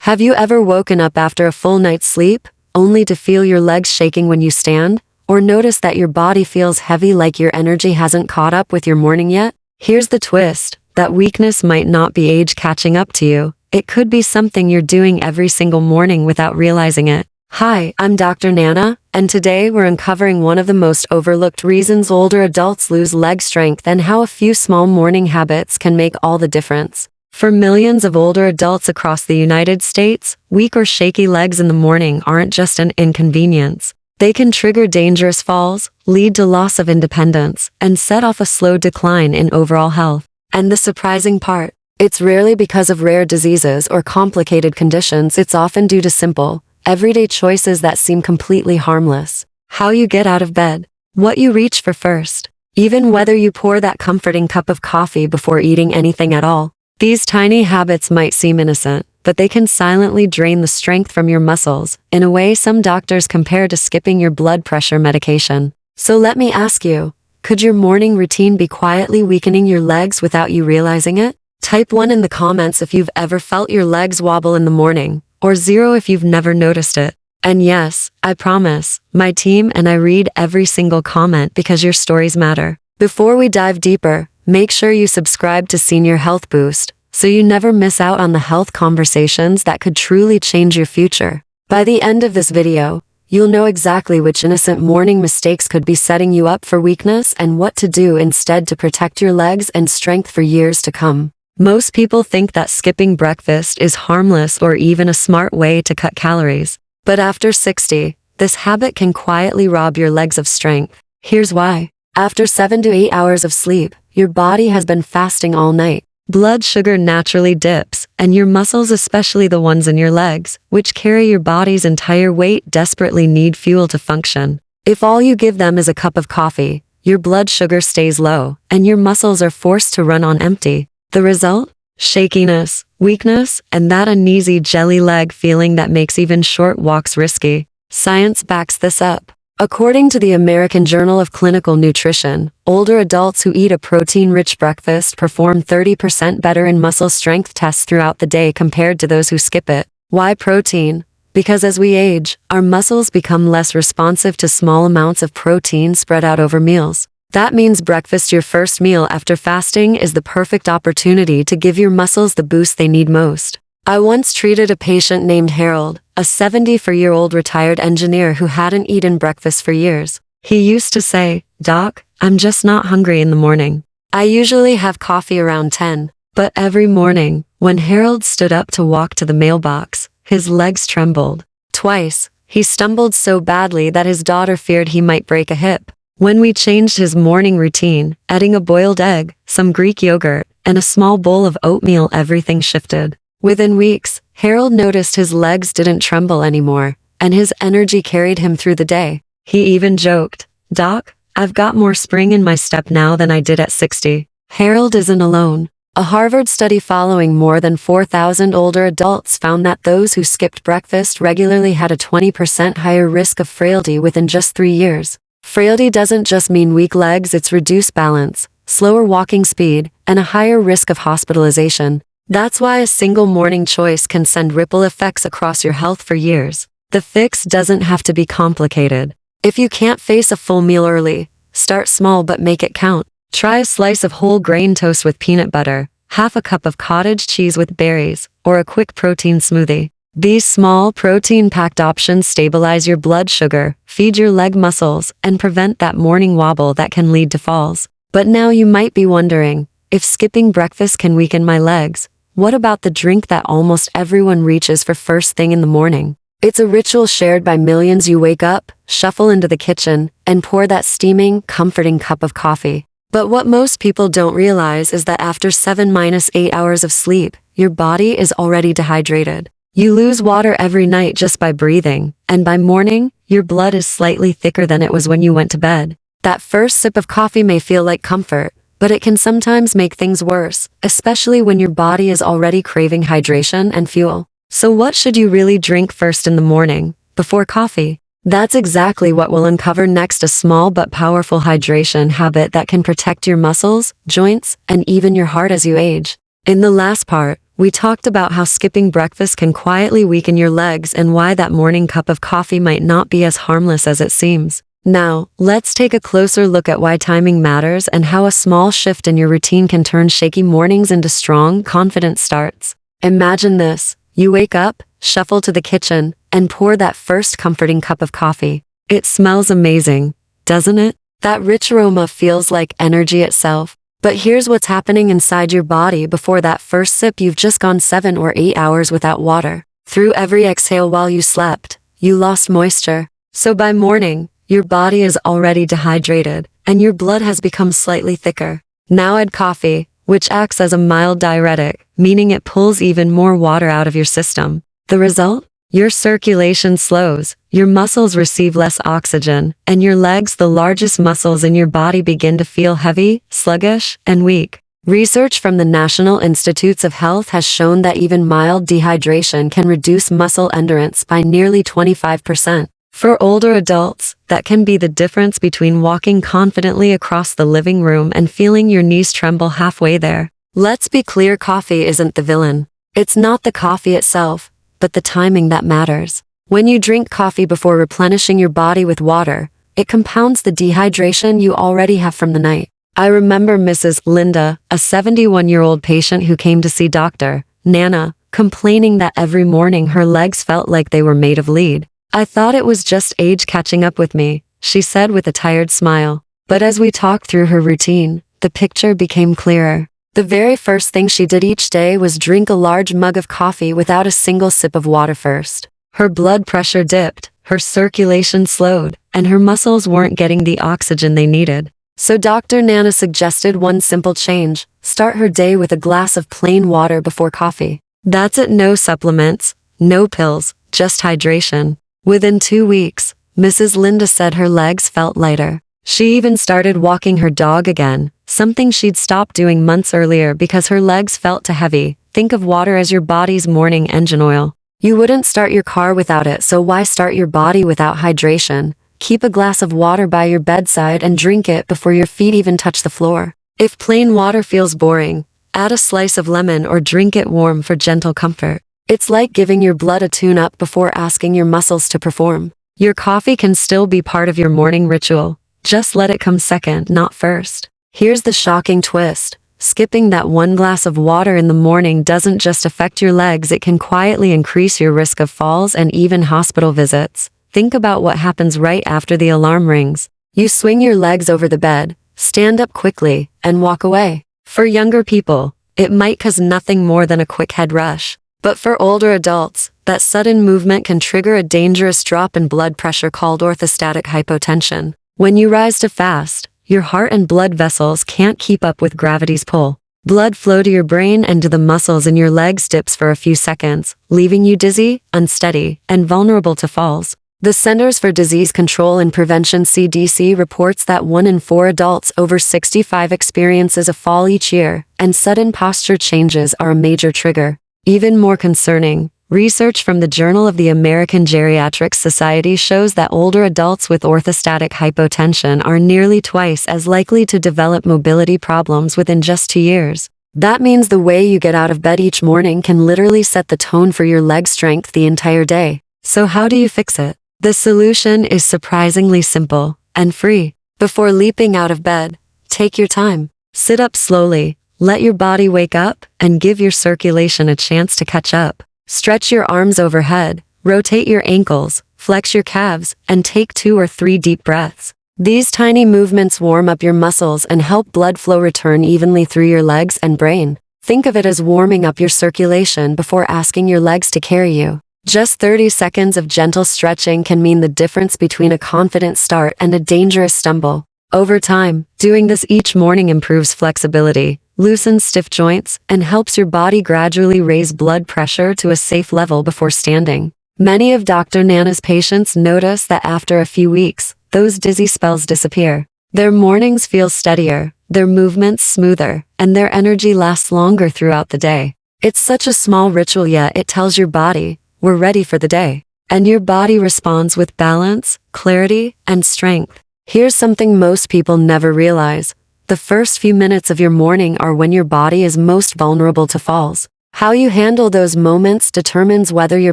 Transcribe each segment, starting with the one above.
Have you ever woken up after a full night's sleep, only to feel your legs shaking when you stand? Or notice that your body feels heavy like your energy hasn't caught up with your morning yet? Here's the twist. That weakness might not be age catching up to you. It could be something you're doing every single morning without realizing it. Hi, I'm Dr. Nana, and today we're uncovering one of the most overlooked reasons older adults lose leg strength and how a few small morning habits can make all the difference. For millions of older adults across the United States, weak or shaky legs in the morning aren't just an inconvenience. They can trigger dangerous falls, lead to loss of independence, and set off a slow decline in overall health. And the surprising part, it's rarely because of rare diseases or complicated conditions. It's often due to simple, everyday choices that seem completely harmless. How you get out of bed, what you reach for first, even whether you pour that comforting cup of coffee before eating anything at all. These tiny habits might seem innocent, but they can silently drain the strength from your muscles, in a way some doctors compare to skipping your blood pressure medication. So let me ask you, could your morning routine be quietly weakening your legs without you realizing it? Type 1 in the comments if you've ever felt your legs wobble in the morning, or 0 if you've never noticed it. And yes, I promise, my team and I read every single comment because your stories matter. Before we dive deeper, make sure you subscribe to Senior Health Boost, so you never miss out on the health conversations that could truly change your future. By the end of this video, you'll know exactly which innocent morning mistakes could be setting you up for weakness and what to do instead to protect your legs and strength for years to come. Most people think that skipping breakfast is harmless or even a smart way to cut calories. But after 60, this habit can quietly rob your legs of strength. Here's why. After 7 to 8 hours of sleep, your body has been fasting all night. Blood sugar naturally dips, and your muscles, especially the ones in your legs, which carry your body's entire weight, desperately need fuel to function. If all you give them is a cup of coffee, your blood sugar stays low, and your muscles are forced to run on empty. The result? Shakiness, weakness, and that uneasy jelly leg feeling that makes even short walks risky. Science backs this up. According to the American Journal of Clinical Nutrition, older adults who eat a protein-rich breakfast perform 30% better in muscle strength tests throughout the day compared to those who skip it. Why protein? Because as we age, our muscles become less responsive to small amounts of protein spread out over meals. That means breakfast, your first meal after fasting, is the perfect opportunity to give your muscles the boost they need most. I once treated a patient named Harold, a 74-year-old retired engineer who hadn't eaten breakfast for years. He used to say, "Doc, I'm just not hungry in the morning. I usually have coffee around 10. But every morning, when Harold stood up to walk to the mailbox, his legs trembled. Twice, he stumbled so badly that his daughter feared he might break a hip. When we changed his morning routine, adding a boiled egg, some Greek yogurt, and a small bowl of oatmeal, everything shifted. Within weeks, Harold noticed his legs didn't tremble anymore, and his energy carried him through the day. He even joked, "Doc, I've got more spring in my step now than I did at 60. Harold isn't alone. A Harvard study following more than 4,000 older adults found that those who skipped breakfast regularly had a 20% higher risk of frailty within just 3 years. Frailty doesn't just mean weak legs, it's reduced balance, slower walking speed, and a higher risk of hospitalization. That's why a single morning choice can send ripple effects across your health for years. The fix doesn't have to be complicated. If you can't face a full meal early, start small but make it count. Try a slice of whole grain toast with peanut butter, half a cup of cottage cheese with berries, or a quick protein smoothie. These small, protein-packed options stabilize your blood sugar, feed your leg muscles, and prevent that morning wobble that can lead to falls. But now you might be wondering, if skipping breakfast can weaken my legs, what about the drink that almost everyone reaches for first thing in the morning? It's a ritual shared by millions. You wake up, shuffle into the kitchen, and pour that steaming, comforting cup of coffee. But what most people don't realize is that after 7-8 hours of sleep, your body is already dehydrated. You lose water every night just by breathing, and by morning, your blood is slightly thicker than it was when you went to bed. That first sip of coffee may feel like comfort, but it can sometimes make things worse, especially when your body is already craving hydration and fuel. So what should you really drink first in the morning, before coffee? That's exactly what we'll uncover next, a small but powerful hydration habit that can protect your muscles, joints, and even your heart as you age. In the last part, we talked about how skipping breakfast can quietly weaken your legs and why that morning cup of coffee might not be as harmless as it seems. Now, let's take a closer look at why timing matters and how a small shift in your routine can turn shaky mornings into strong, confident starts. Imagine this. You wake up, shuffle to the kitchen, and pour that first comforting cup of coffee. It smells amazing, doesn't it? That rich aroma feels like energy itself. But here's what's happening inside your body before that first sip. You've just gone 7 or 8 hours without water. Through every exhale while you slept, you lost moisture. So by morning, your body is already dehydrated, and your blood has become slightly thicker. Now add coffee, which acts as a mild diuretic, meaning it pulls even more water out of your system. The result? Your circulation slows, your muscles receive less oxygen, and your legs, the largest muscles in your body, begin to feel heavy, sluggish, and weak. Research from the National Institutes of Health has shown that even mild dehydration can reduce muscle endurance by nearly 25%. For older adults, that can be the difference between walking confidently across the living room and feeling your knees tremble halfway there. Let's be clear, coffee isn't the villain. It's not the coffee itself, but the timing that matters. When you drink coffee before replenishing your body with water, it compounds the dehydration you already have from the night. I remember Mrs. Linda, a 71-year-old patient who came to see Dr. Nana, complaining that every morning her legs felt like they were made of lead. I thought it was just age catching up with me, she said with a tired smile. But as we talked through her routine, the picture became clearer. The very first thing she did each day was drink a large mug of coffee without a single sip of water first. Her blood pressure dipped, her circulation slowed, and her muscles weren't getting the oxygen they needed. So Dr. Nana suggested one simple change: start her day with a glass of plain water before coffee. That's it, no supplements, no pills, just hydration. Within 2 weeks, Mrs. Linda said her legs felt lighter. She even started walking her dog again, something she'd stopped doing months earlier because her legs felt too heavy. Think of water as your body's morning engine oil. You wouldn't start your car without it, so why start your body without hydration? Keep a glass of water by your bedside and drink it before your feet even touch the floor. If plain water feels boring, add a slice of lemon or drink it warm for gentle comfort. It's like giving your blood a tune-up before asking your muscles to perform. Your coffee can still be part of your morning ritual. Just let it come second, not first. Here's the shocking twist. Skipping that one glass of water in the morning doesn't just affect your legs, it can quietly increase your risk of falls and even hospital visits. Think about what happens right after the alarm rings. You swing your legs over the bed, stand up quickly, and walk away. For younger people, it might cause nothing more than a quick head rush. But for older adults, that sudden movement can trigger a dangerous drop in blood pressure called orthostatic hypotension. When you rise too fast, your heart and blood vessels can't keep up with gravity's pull. Blood flow to your brain and to the muscles in your legs dips for a few seconds, leaving you dizzy, unsteady, and vulnerable to falls. The Centers for Disease Control and Prevention (CDC) reports that 1 in 4 adults over 65 experiences a fall each year, and sudden posture changes are a major trigger. Even more concerning, research from the Journal of the American Geriatric Society shows that older adults with orthostatic hypotension are nearly twice as likely to develop mobility problems within just 2 years. That means the way you get out of bed each morning can literally set the tone for your leg strength the entire day. So how do you fix it? The solution is surprisingly simple and free. Before leaping out of bed, take your time. Sit up slowly. Let your body wake up and give your circulation a chance to catch up. Stretch your arms overhead, rotate your ankles, flex your calves, and take 2 or 3 deep breaths. These tiny movements warm up your muscles and help blood flow return evenly through your legs and brain. Think of it as warming up your circulation before asking your legs to carry you. Just 30 seconds of gentle stretching can mean the difference between a confident start and a dangerous stumble. Over time, doing this each morning improves flexibility, loosens stiff joints, and helps your body gradually raise blood pressure to a safe level before standing. Many of Dr. Nana's patients notice that after a few weeks, those dizzy spells disappear. Their mornings feel steadier, their movements smoother, and their energy lasts longer throughout the day. It's such a small ritual, yet it tells your body, we're ready for the day. And your body responds with balance, clarity, and strength. Here's something most people never realize. The first few minutes of your morning are when your body is most vulnerable to falls. How you handle those moments determines whether you're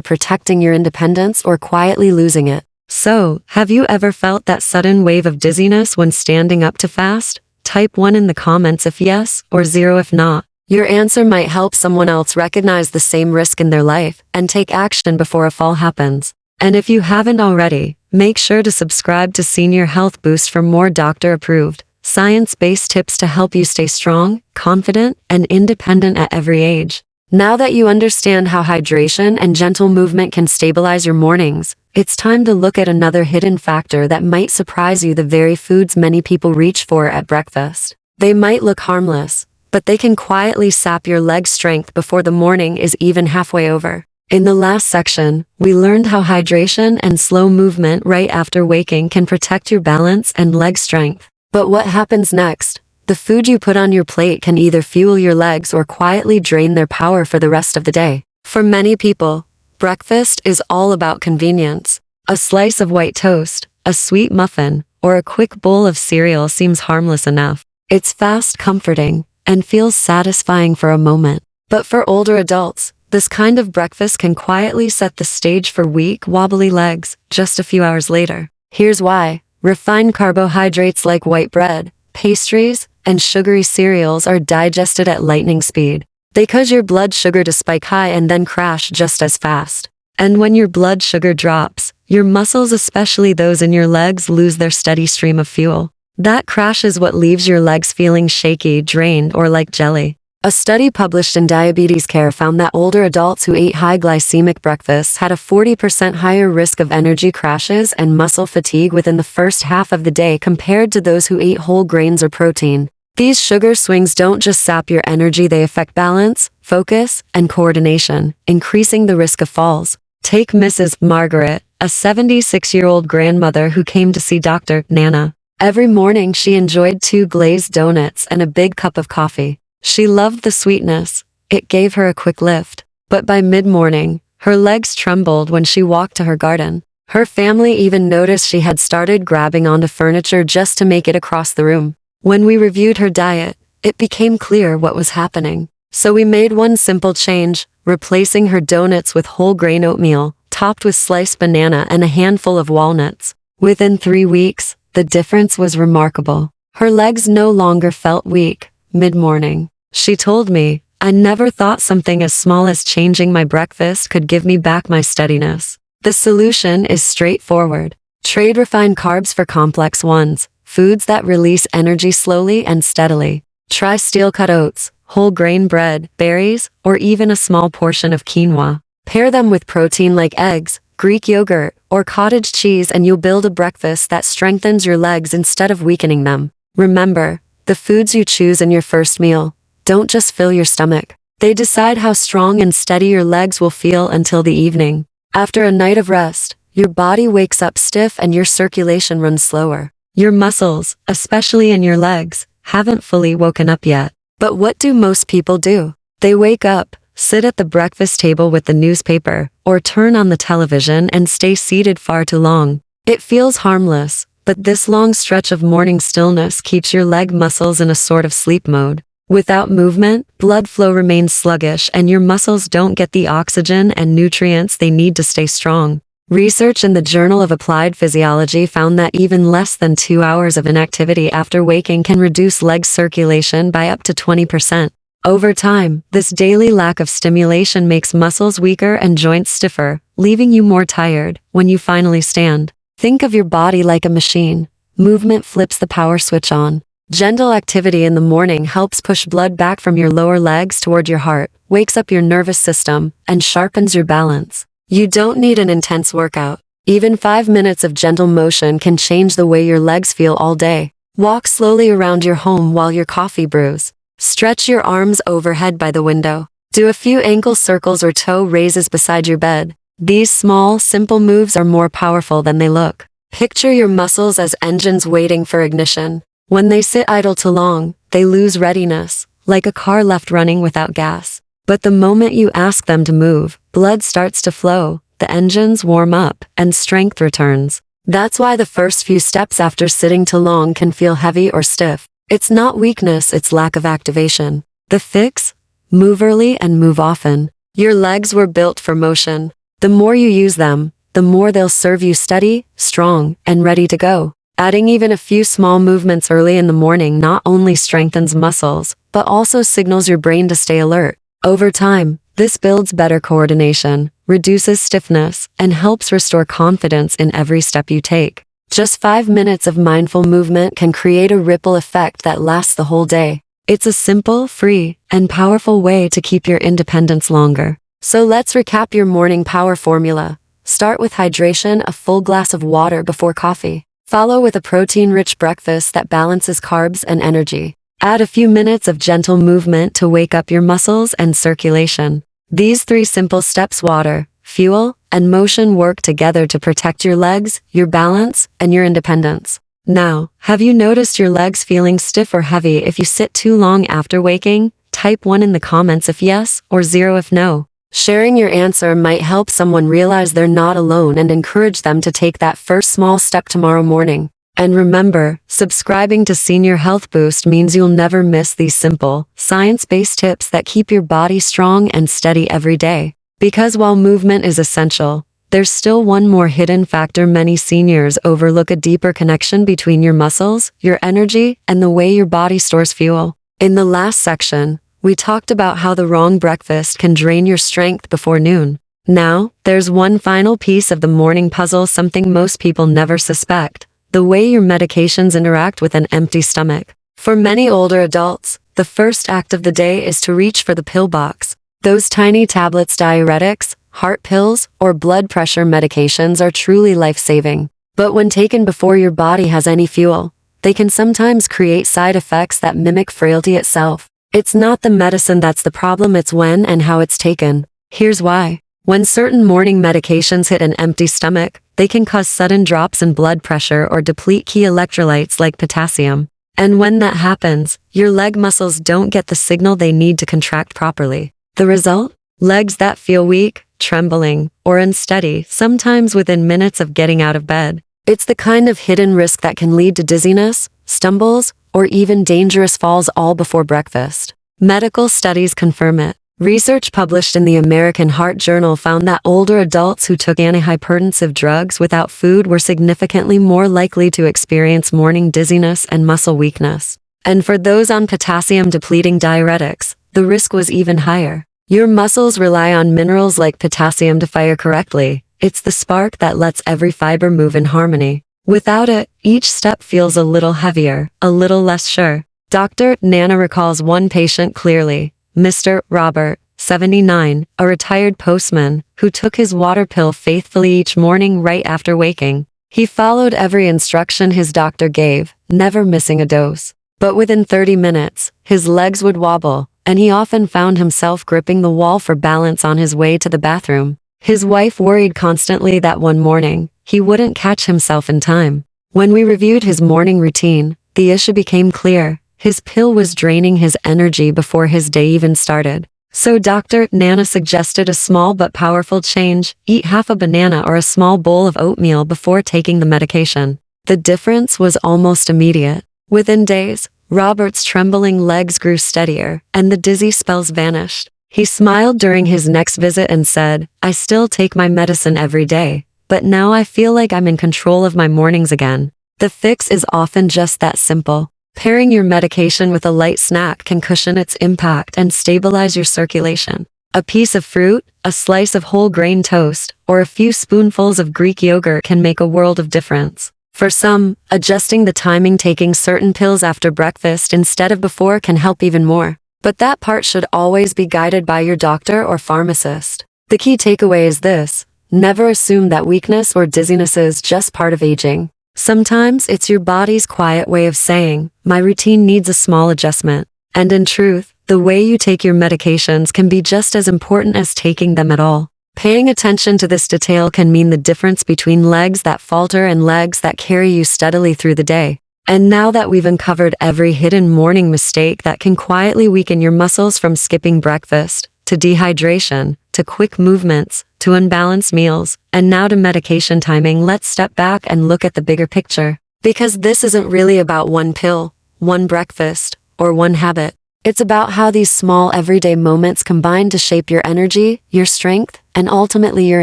protecting your independence or quietly losing it. So, have you ever felt that sudden wave of dizziness when standing up to fast? Type 1 in the comments if yes, or 0 if not. Your answer might help someone else recognize the same risk in their life and take action before a fall happens. And if you haven't already, make sure to subscribe to Senior Health Boost for more doctor-approved, science-based tips to help you stay strong, confident, and independent at every age. Now that you understand how hydration and gentle movement can stabilize your mornings, it's time to look at another hidden factor that might surprise you: the very foods many people reach for at breakfast. They might look harmless, but they can quietly sap your leg strength before the morning is even halfway over. In the last section, we learned how hydration and slow movement right after waking can protect your balance and leg strength. But what happens next? The food you put on your plate can either fuel your legs or quietly drain their power for the rest of the day. For many people, breakfast is all about convenience. A slice of white toast, a sweet muffin, or a quick bowl of cereal seems harmless enough. It's fast, comforting, and feels satisfying for a moment. But for older adults, this kind of breakfast can quietly set the stage for weak, wobbly legs just a few hours later. Here's why. Refined carbohydrates like white bread, pastries, and sugary cereals are digested at lightning speed. They cause your blood sugar to spike high and then crash just as fast. And when your blood sugar drops, your muscles, especially those in your legs, lose their steady stream of fuel. That crash is what leaves your legs feeling shaky, drained, or like jelly. A study published in Diabetes Care found that older adults who ate high glycemic breakfasts had a 40% higher risk of energy crashes and muscle fatigue within the first half of the day compared to those who ate whole grains or protein. These sugar swings don't just sap your energy, they affect balance, focus, and coordination, increasing the risk of falls. Take Mrs. Margaret, a 76-year-old grandmother who came to see Dr. Nana. Every morning she enjoyed 2 glazed donuts and a big cup of coffee. She loved the sweetness. It gave her a quick lift. But by mid-morning, her legs trembled when she walked to her garden. Her family even noticed she had started grabbing onto furniture just to make it across the room. When we reviewed her diet, it became clear what was happening. So we made one simple change, replacing her donuts with whole grain oatmeal, topped with sliced banana and a handful of walnuts. Within 3 weeks, the difference was remarkable. Her legs no longer felt weak. Mid-morning, she told me, "I never thought something as small as changing my breakfast could give me back my steadiness." The solution is straightforward. Trade refined carbs for complex ones, foods that release energy slowly and steadily. Try steel-cut oats, whole grain bread, berries, or even a small portion of quinoa. Pair them with protein like eggs, Greek yogurt, or cottage cheese and you'll build a breakfast that strengthens your legs instead of weakening them. Remember, the foods you choose in your first meal don't just fill your stomach. They decide how strong and steady your legs will feel until the evening. After a night of rest, your body wakes up stiff and your circulation runs slower. Your muscles, especially in your legs, haven't fully woken up yet. But what do most people do? They wake up, sit at the breakfast table with the newspaper, or turn on the television and stay seated far too long. It feels harmless, but this long stretch of morning stillness keeps your leg muscles in a sort of sleep mode. Without movement, blood flow remains sluggish and your muscles don't get the oxygen and nutrients they need to stay strong. Research in the Journal of Applied Physiology found that even less than 2 hours of inactivity after waking can reduce leg circulation by up to 20%. Over time, this daily lack of stimulation makes muscles weaker and joints stiffer, leaving you more tired when you finally stand. Think of your body like a machine. Movement flips the power switch on. Gentle activity in the morning helps push blood back from your lower legs toward your heart, wakes up your nervous system, and sharpens your balance. You don't need an intense workout. Even 5 minutes of gentle motion can change the way your legs feel all day. Walk slowly around your home while your coffee brews. Stretch your arms overhead by the window. Do a few ankle circles or toe raises beside your bed. These small, simple moves are more powerful than they look. Picture your muscles as engines waiting for ignition. When they sit idle too long, they lose readiness, like a car left running without gas. But the moment you ask them to move, blood starts to flow, the engines warm up, and strength returns. That's why the first few steps after sitting too long can feel heavy or stiff. It's not weakness, it's lack of activation. The fix? Move early and move often. Your legs were built for motion. The more you use them, the more they'll serve you steady, strong, and ready to go. Adding even a few small movements early in the morning not only strengthens muscles, but also signals your brain to stay alert. Over time, this builds better coordination, reduces stiffness, and helps restore confidence in every step you take. Just 5 minutes of mindful movement can create a ripple effect that lasts the whole day. It's a simple, free, and powerful way to keep your independence longer. So let's recap your morning power formula. Start with hydration, a full glass of water before coffee. Follow with a protein-rich breakfast that balances carbs and energy. Add a few minutes of gentle movement to wake up your muscles and circulation. These 3 simple steps, water, fuel, and motion, work together to protect your legs, your balance, and your independence. Now, have you noticed your legs feeling stiff or heavy if you sit too long after waking? Type 1 in the comments if yes, or 0 if no. Sharing your answer might help someone realize they're not alone and encourage them to take that first small step tomorrow morning. And remember, subscribing to Senior Health Boost means you'll never miss these simple, science-based tips that keep your body strong and steady every day. Because while movement is essential, there's still one more hidden factor many seniors overlook: a deeper connection between your muscles, your energy, and the way your body stores fuel. In the last section, we talked about how the wrong breakfast can drain your strength before noon. Now, there's one final piece of the morning puzzle, something most people never suspect: the way your medications interact with an empty stomach. For many older adults, the first act of the day is to reach for the pill box. Those tiny tablets, diuretics, heart pills, or blood pressure medications are truly life-saving. But when taken before your body has any fuel, they can sometimes create side effects that mimic frailty itself. It's not the medicine that's the problem, it's when and how it's taken. Here's why. When certain morning medications hit an empty stomach, they can cause sudden drops in blood pressure or deplete key electrolytes like potassium. And when that happens, your leg muscles don't get the signal they need to contract properly. The result? Legs that feel weak, trembling, or unsteady, sometimes within minutes of getting out of bed. It's the kind of hidden risk that can lead to dizziness, stumbles, or even dangerous falls all before breakfast. Medical studies confirm it. Research published in the American Heart Journal found that older adults who took antihypertensive drugs without food were significantly more likely to experience morning dizziness and muscle weakness. And for those on potassium-depleting diuretics, the risk was even higher. Your muscles rely on minerals like potassium to fire correctly. It's the spark that lets every fiber move in harmony. Without it, each step feels a little heavier, a little less sure. Dr. Nana recalls one patient clearly, Mr. Robert, 79, a retired postman, who took his water pill faithfully each morning right after waking. He followed every instruction his doctor gave, never missing a dose. But within 30 minutes, his legs would wobble, and he often found himself gripping the wall for balance on his way to the bathroom. His wife worried constantly that one morning, he wouldn't catch himself in time. When we reviewed his morning routine, the issue became clear. His pill was draining his energy before his day even started. So Dr. Nana suggested a small but powerful change: eat half a banana or a small bowl of oatmeal before taking the medication. The difference was almost immediate. Within days, Robert's trembling legs grew steadier, and the dizzy spells vanished. He smiled during his next visit and said, "I still take my medicine every day, but now I feel like I'm in control of my mornings again." The fix is often just that simple. Pairing your medication with a light snack can cushion its impact and stabilize your circulation. A piece of fruit, a slice of whole grain toast, or a few spoonfuls of Greek yogurt can make a world of difference. For some, adjusting the timing, taking certain pills after breakfast instead of before, can help even more. But that part should always be guided by your doctor or pharmacist. The key takeaway is this: never assume that weakness or dizziness is just part of aging. Sometimes it's your body's quiet way of saying, "My routine needs a small adjustment." And in truth, the way you take your medications can be just as important as taking them at all. Paying attention to this detail can mean the difference between legs that falter and legs that carry you steadily through the day. And now that we've uncovered every hidden morning mistake that can quietly weaken your muscles, from skipping breakfast, to dehydration, to quick movements, to unbalanced meals, and now to medication timing, let's step back and look at the bigger picture. Because this isn't really about one pill, one breakfast, or one habit. It's about how these small everyday moments combine to shape your energy, your strength, and ultimately your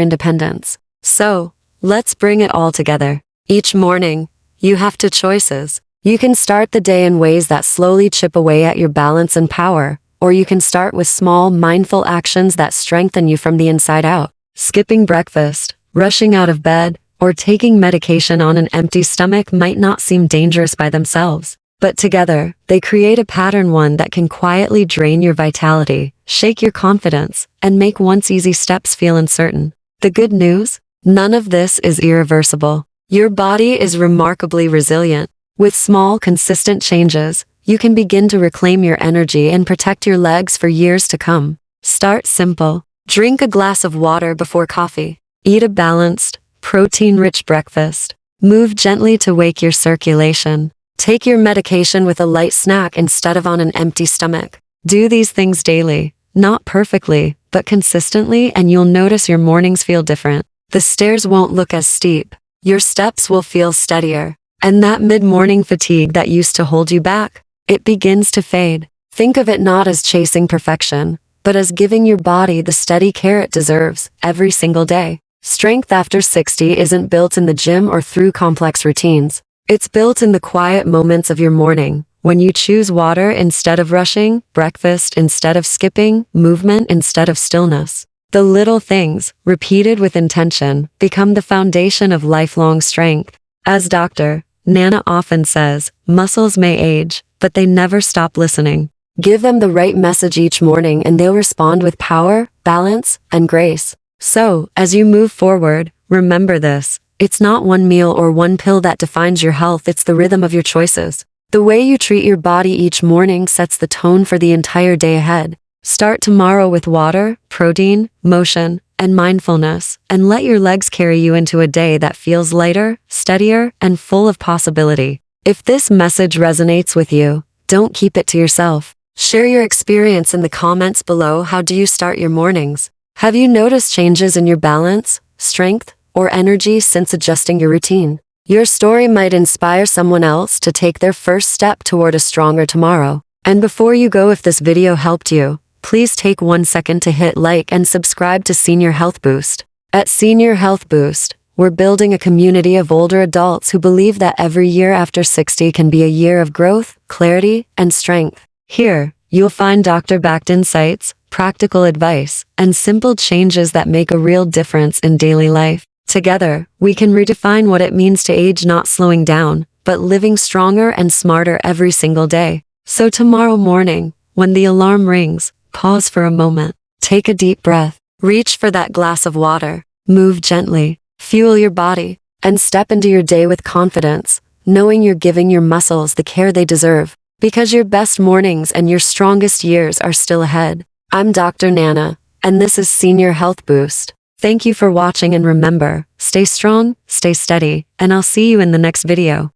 independence. So, let's bring it all together. Each morning, you have two choices. You can start the day in ways that slowly chip away at your balance and power, or you can start with small, mindful actions that strengthen you from the inside out. Skipping breakfast, rushing out of bed, or taking medication on an empty stomach might not seem dangerous by themselves. But together, they create a pattern, one that can quietly drain your vitality, shake your confidence, and make once easy steps feel uncertain. The good news? None of this is irreversible. Your body is remarkably resilient. With small, consistent changes, you can begin to reclaim your energy and protect your legs for years to come. Start simple. Drink a glass of water before coffee. Eat a balanced, protein-rich breakfast. Move gently to wake your circulation. Take your medication with a light snack instead of on an empty stomach. Do these things daily, not perfectly, but consistently, and you'll notice your mornings feel different. The stairs won't look as steep. Your steps will feel steadier. And that mid-morning fatigue that used to hold you back, it begins to fade. Think of it not as chasing perfection, but as giving your body the steady care it deserves every single day. Strength after 60 isn't built in the gym or through complex routines. It's built in the quiet moments of your morning, when you choose water instead of rushing, breakfast instead of skipping, movement instead of stillness. The little things, repeated with intention, become the foundation of lifelong strength. As Dr. Nana often says, muscles may age, but they never stop listening. Give them the right message each morning and they'll respond with power, balance, and grace. So, as you move forward, remember this. It's not one meal or one pill that defines your health, it's the rhythm of your choices. The way you treat your body each morning sets the tone for the entire day ahead. Start tomorrow with water, protein, motion, and mindfulness, and let your legs carry you into a day that feels lighter, steadier, and full of possibility. If this message resonates with you, don't keep it to yourself. Share your experience in the comments below. How do you start your mornings? Have you noticed changes in your balance, strength, or energy since adjusting your routine? Your story might inspire someone else to take their first step toward a stronger tomorrow. And before you go, if this video helped you, please take 1 second to hit like and subscribe to Senior Health Boost. At Senior Health Boost, we're building a community of older adults who believe that every year after 60 can be a year of growth, clarity, and strength. Here, you'll find doctor-backed insights, practical advice, and simple changes that make a real difference in daily life. Together, we can redefine what it means to age, not slowing down, but living stronger and smarter every single day. So tomorrow morning, when the alarm rings, pause for a moment, take a deep breath, reach for that glass of water, move gently, fuel your body, and step into your day with confidence, knowing you're giving your muscles the care they deserve, because your best mornings and your strongest years are still ahead. I'm Dr. Nana, and this is Senior Health Boost. Thank you for watching, and remember, stay strong, stay steady, and I'll see you in the next video.